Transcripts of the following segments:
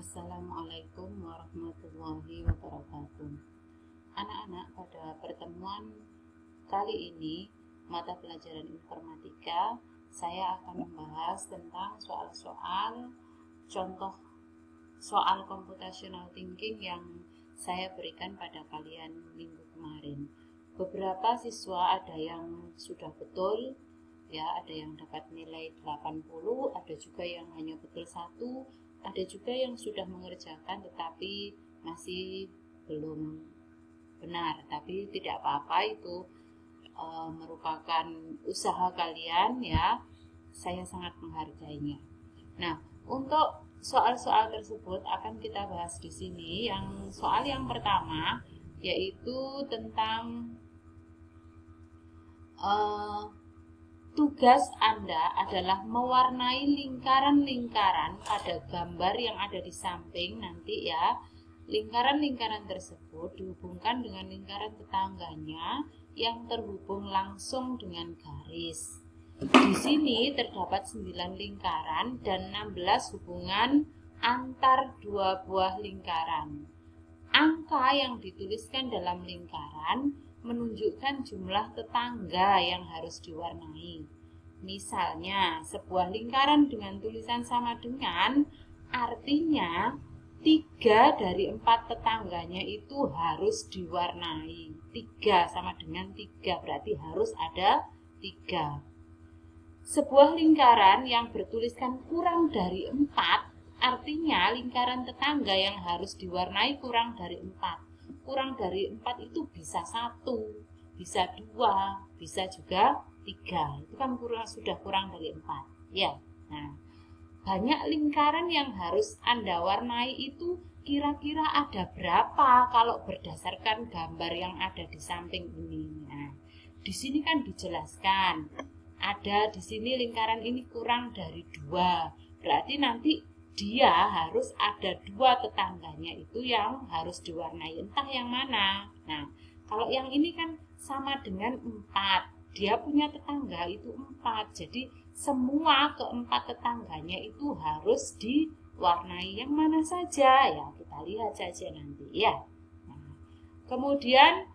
Assalamualaikum warahmatullahi wabarakatuh. Anak-anak, pada pertemuan kali ini mata pelajaran informatika, saya akan membahas tentang soal-soal contoh soal computational thinking yang saya berikan pada kalian minggu kemarin. Beberapa siswa ada yang sudah betul, ya, ada yang dapat nilai 80, ada juga yang hanya betul 1, ada juga yang sudah mengerjakan tetapi masih belum benar. Tapi tidak apa-apa, itu merupakan usaha kalian, ya. Saya sangat menghargainya. Nah, untuk soal-soal tersebut akan kita bahas di sini. Soal yang pertama yaitu tentang tugas Anda adalah mewarnai lingkaran-lingkaran pada gambar yang ada di samping nanti, ya. Lingkaran-lingkaran tersebut dihubungkan dengan lingkaran tetangganya yang terhubung langsung dengan garis. Di sini terdapat 9 lingkaran dan 16 hubungan antar dua buah lingkaran. Angka yang dituliskan dalam lingkaran menunjukkan jumlah tetangga yang harus diwarnai. Misalnya, sebuah lingkaran dengan tulisan sama dengan, artinya 3 dari 4 tetangganya itu harus diwarnai. 3 sama dengan 3, berarti harus ada 3. Sebuah lingkaran yang bertuliskan kurang dari 4, artinya lingkaran tetangga yang harus diwarnai kurang dari 4. Kurang dari 4 itu bisa 1, bisa 2, bisa juga 3. Itu kan sudah kurang dari 4, ya. Nah, banyak lingkaran yang harus Anda warnai itu kira-kira ada berapa kalau berdasarkan gambar yang ada di samping ini. Nah, di sini kan dijelaskan ada di sini lingkaran ini kurang dari 2. Berarti nanti dia harus ada 2 tetangganya itu yang harus diwarnai, entah yang mana. Nah, kalau yang ini kan sama dengan 4, dia punya tetangga itu 4, jadi semua keempat tetangganya itu harus diwarnai. Yang mana saja, ya kita lihat saja nanti, ya. Nah, kemudian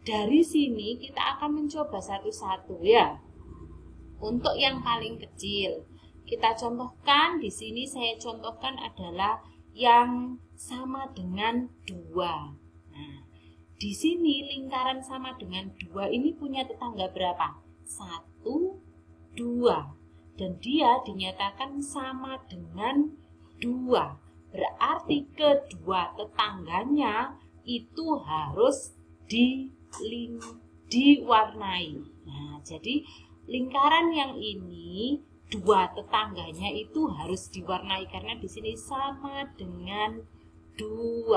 dari sini kita akan mencoba satu-satu, ya. Untuk yang paling kecil kita contohkan. Di sini saya contohkan adalah yang sama dengan 2. Nah, di sini lingkaran sama dengan 2 ini punya tetangga berapa? 1, 2. Dan dia dinyatakan sama dengan 2. Berarti kedua tetangganya itu harus diwarnai. Nah, jadi lingkaran yang ini 2 tetangganya itu harus diwarnai karena di sini sama dengan 2.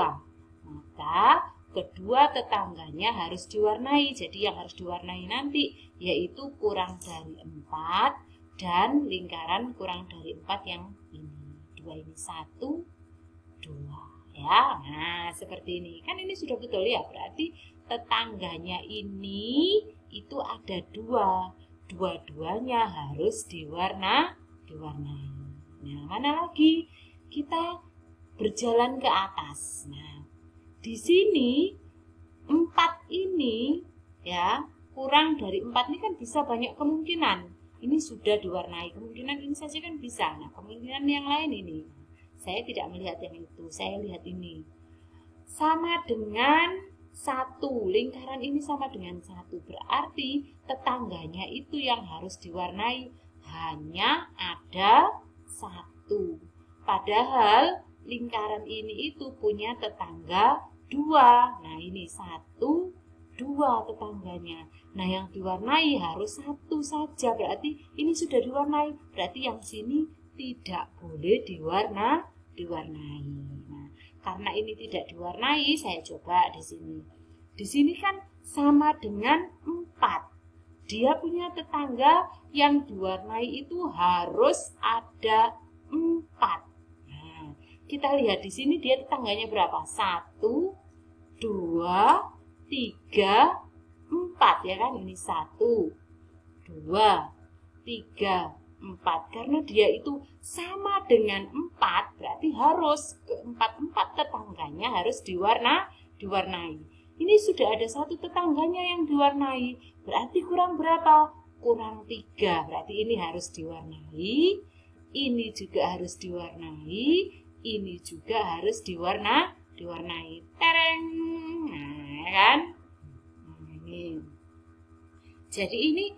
Maka kedua tetangganya harus diwarnai. Jadi yang harus diwarnai nanti yaitu kurang dari 4 dan lingkaran kurang dari 4 yang ini. 2 ini 1, 2, ya. Nah, seperti ini. Kan ini sudah betul, ya. Berarti tetangganya ini itu ada 2. Dua-duanya harus diwarnai. Nah, mana lagi? Kita berjalan ke atas. Nah, di sini 4 ini, ya, kurang dari 4 ini kan bisa banyak kemungkinan. Ini sudah diwarnai, kemungkinan ini saja kan bisa. Nah, kemungkinan yang lain ini, saya tidak melihat yang itu, saya lihat ini. Sama dengan 1, lingkaran ini sama dengan 1, berarti tetangganya itu yang harus diwarnai hanya ada 1. Padahal lingkaran ini itu punya tetangga 2. Nah, ini 1, 2 tetangganya. Nah, yang diwarnai harus 1 saja, berarti ini sudah diwarnai. Berarti yang sini tidak boleh diwarnai. Nah, karena ini tidak diwarnai, saya coba di sini. Di sini kan sama dengan 4. Dia punya tetangga yang diwarnai itu harus ada 4. Nah, kita lihat di sini dia tetangganya berapa? 1, 2, 3, 4, ya kan? Ini 1, 2, 3, 4. Karena dia itu sama dengan 4, berarti harus empat tetangganya harus diwarnai. Ini sudah ada satu tetangganya yang diwarnai, berarti kurang berapa? Kurang 3, berarti ini harus diwarnai, ini juga harus diwarnai, ini juga harus diwarnai. Tereng, nah kan? Ini. Jadi ini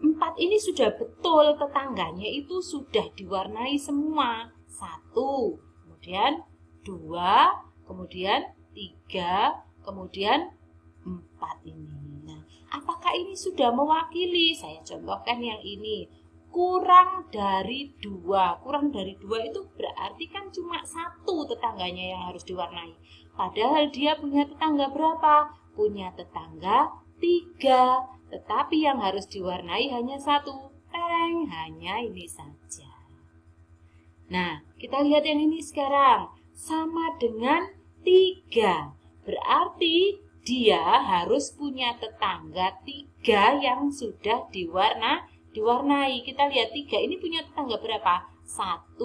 4 ini sudah betul tetangganya itu sudah diwarnai semua. 1, kemudian 2, kemudian 3, kemudian 4 ini. Nah, apakah ini sudah mewakili? Saya contohkan yang ini. Kurang dari 2. Kurang dari 2 itu berarti kan cuma 1 tetangganya yang harus diwarnai. Padahal dia punya tetangga berapa? Punya tetangga 3. Tetapi yang harus diwarnai hanya 1. Teng, hanya ini saja. Nah, kita lihat yang ini sekarang. Sama dengan 3. Berarti dia harus punya tetangga 3 yang sudah diwarnai. Kita lihat 3 ini punya tetangga berapa? 1,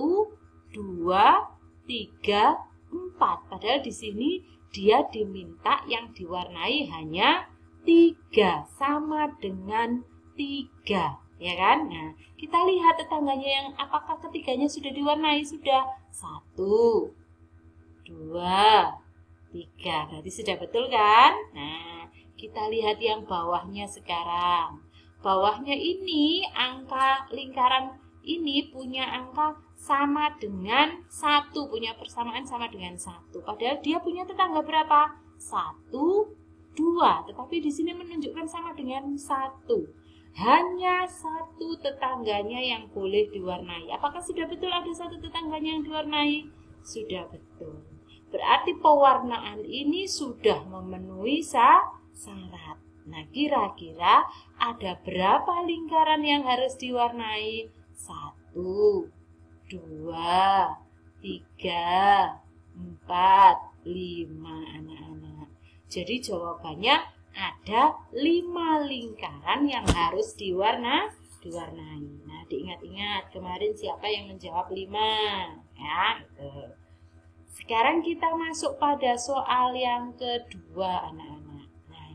2, 3, 4. Padahal di sini dia diminta yang diwarnai hanya 3, sama dengan 3, ya kan? Nah, kita lihat tetangganya yang apakah ketiganya sudah diwarnai? Sudah. 1, 2, 3, berarti sudah betul kan? Nah, kita lihat yang bawahnya sekarang. Bawahnya ini angka lingkaran ini punya angka sama dengan 1, punya persamaan sama dengan 1. Padahal dia punya tetangga berapa? 1, 2, tetapi di sini menunjukkan sama dengan 1. Hanya 1 tetangganya yang boleh diwarnai. Apakah sudah betul ada 1 tetangganya yang diwarnai? Sudah betul. Berarti pewarnaan ini sudah memenuhi syarat. Nah, kira-kira ada berapa lingkaran yang harus diwarnai? 1, 2, 3, 4, 5 anak-anak. Jadi jawabannya ada 5 lingkaran yang harus diwarnai. Nah, diingat-ingat kemarin siapa yang menjawab 5, ya. Sekarang kita masuk pada soal yang kedua, anak-anak. Nah,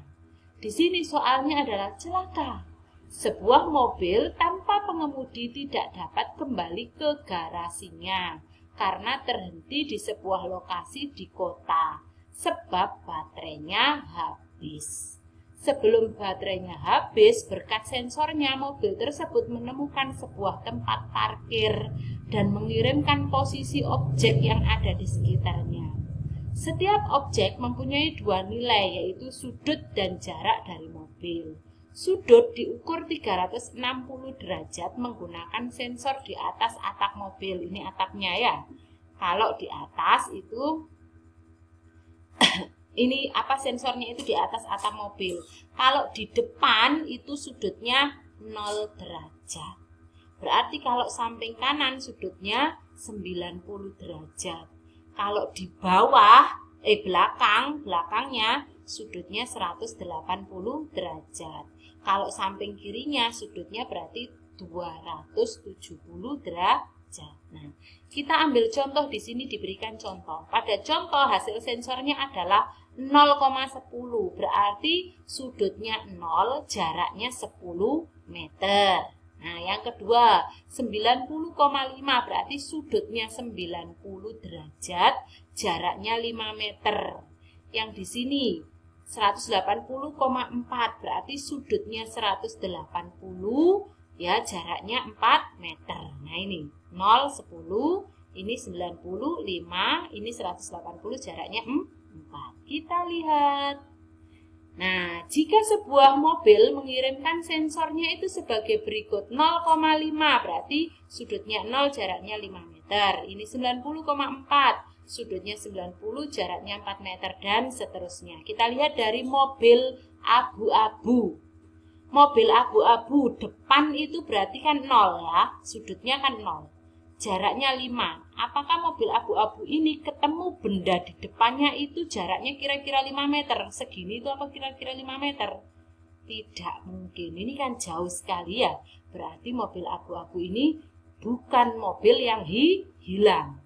di sini soalnya adalah celaka. Sebuah mobil tanpa pengemudi tidak dapat kembali ke garasinya karena terhenti di sebuah lokasi di kota sebab baterainya habis. Sebelum baterainya habis, berkat sensornya mobil tersebut menemukan sebuah tempat parkir dan mengirimkan posisi objek yang ada di sekitarnya. Setiap objek mempunyai 2 nilai, yaitu sudut dan jarak dari mobil. Sudut diukur 360 derajat menggunakan sensor di atas atap mobil. Ini atapnya ya. Kalau di atas itu ini sensornya itu di atas atap mobil. Kalau di depan itu sudutnya 0 derajat. Berarti kalau samping kanan sudutnya 90 derajat. Kalau di bawah belakangnya sudutnya 180 derajat. Kalau samping kirinya sudutnya berarti 270 derajat. Nah, kita ambil contoh di sini diberikan contoh. Pada contoh hasil sensornya adalah 0,10, berarti sudutnya 0, jaraknya 10 meter. Nah, yang kedua 90,5 berarti sudutnya 90 derajat, jaraknya 5 meter. Yang di sini 180,4 berarti sudutnya 180 ya, jaraknya 4 meter. Nah, ini 0, 10, ini 90, 5, ini 180, jaraknya 4. Kita lihat. Nah, jika sebuah mobil mengirimkan sensornya itu sebagai berikut 0,5 berarti sudutnya 0, jaraknya 5 meter. Ini 90,4, sudutnya 90, jaraknya 4 meter dan seterusnya. Kita lihat dari mobil abu-abu. Mobil abu-abu depan itu berarti kan 0 ya, sudutnya kan 0. Jaraknya 5. Apakah mobil abu-abu ini ketemu benda di depannya itu jaraknya kira-kira 5 meter? Segini itu apa kira-kira 5 meter? Tidak mungkin. Ini kan jauh sekali ya. Berarti mobil abu-abu ini bukan mobil yang hilang.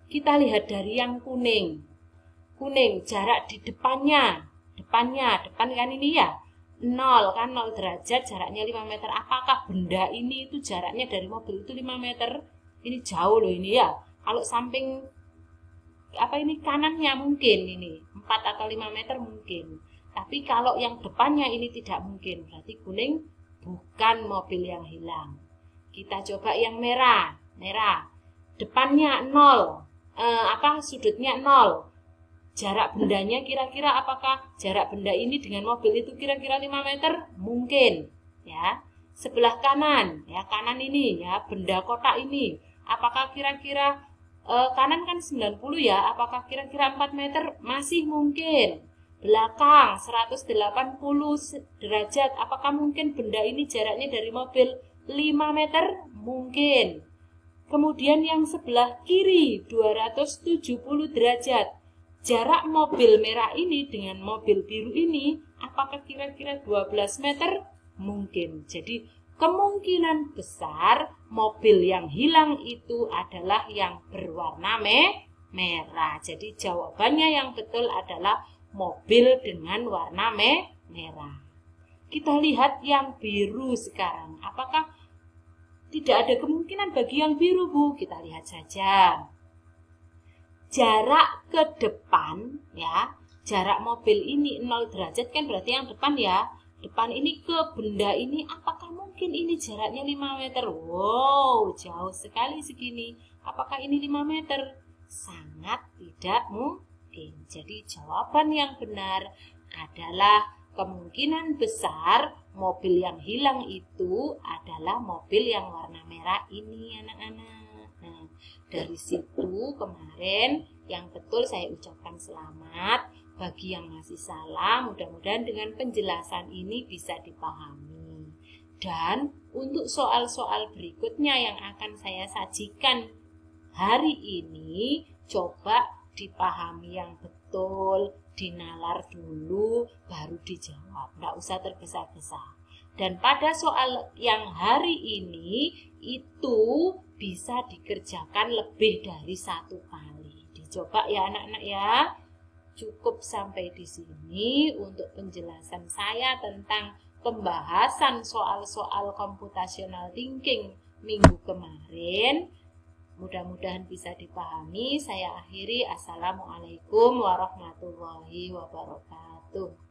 Kita lihat dari yang kuning. Kuning, jarak di depan kan ini ya, 0 kan, 0 derajat, jaraknya 5 meter. Apakah benda ini itu jaraknya dari mobil itu 5 meter? Ini jauh loh ini ya. Kalau samping ini kanannya mungkin ini 4 atau 5 meter mungkin. Tapi kalau yang depannya ini tidak mungkin. Berarti kuning bukan mobil yang hilang. Kita coba yang merah. Depannya 0. Sudutnya 0. Jarak bendanya kira-kira apakah jarak benda ini dengan mobil itu kira-kira 5 meter? Mungkin, ya. Sebelah kanan, ya, kanan ini ya, benda kotak ini. Apakah kira-kira kanan kan 90 ya, apakah kira-kira 4 meter? Masih mungkin. Belakang 180 derajat, apakah mungkin benda ini jaraknya dari mobil 5 meter? Mungkin. Kemudian yang sebelah kiri 270 derajat. Jarak mobil merah ini dengan mobil biru ini apakah kira-kira 12 meter? Mungkin. Jadi kemungkinan besar mobil yang hilang itu adalah yang berwarna merah. Jadi jawabannya yang betul adalah mobil dengan warna merah. Kita lihat yang biru sekarang. Apakah tidak ada kemungkinan bagi yang biru, Bu? Kita lihat saja. Jarak ke depan, ya, jarak mobil ini 0 derajat kan berarti yang depan ya. Depan ini ke benda ini, apakah mungkin ini jaraknya 5 meter? Wow, jauh sekali segini. Apakah ini 5 meter? Sangat tidak mungkin. Jadi jawaban yang benar adalah kemungkinan besar mobil yang hilang itu adalah mobil yang warna merah ini, anak-anak. Nah, dari situ kemarin yang betul saya ucapkan selamat. Bagi yang masih salah, mudah-mudahan dengan penjelasan ini bisa dipahami. Dan untuk soal-soal berikutnya yang akan saya sajikan hari ini, coba dipahami yang betul, dinalar dulu, baru dijawab. Nggak usah tergesa-gesa. Dan pada soal yang hari ini, itu bisa dikerjakan lebih dari 1 kali. Dicoba ya anak-anak ya. Cukup sampai di sini untuk penjelasan saya tentang pembahasan soal-soal computational thinking minggu kemarin. Mudah-mudahan bisa dipahami. Saya akhiri. Assalamualaikum warahmatullahi wabarakatuh.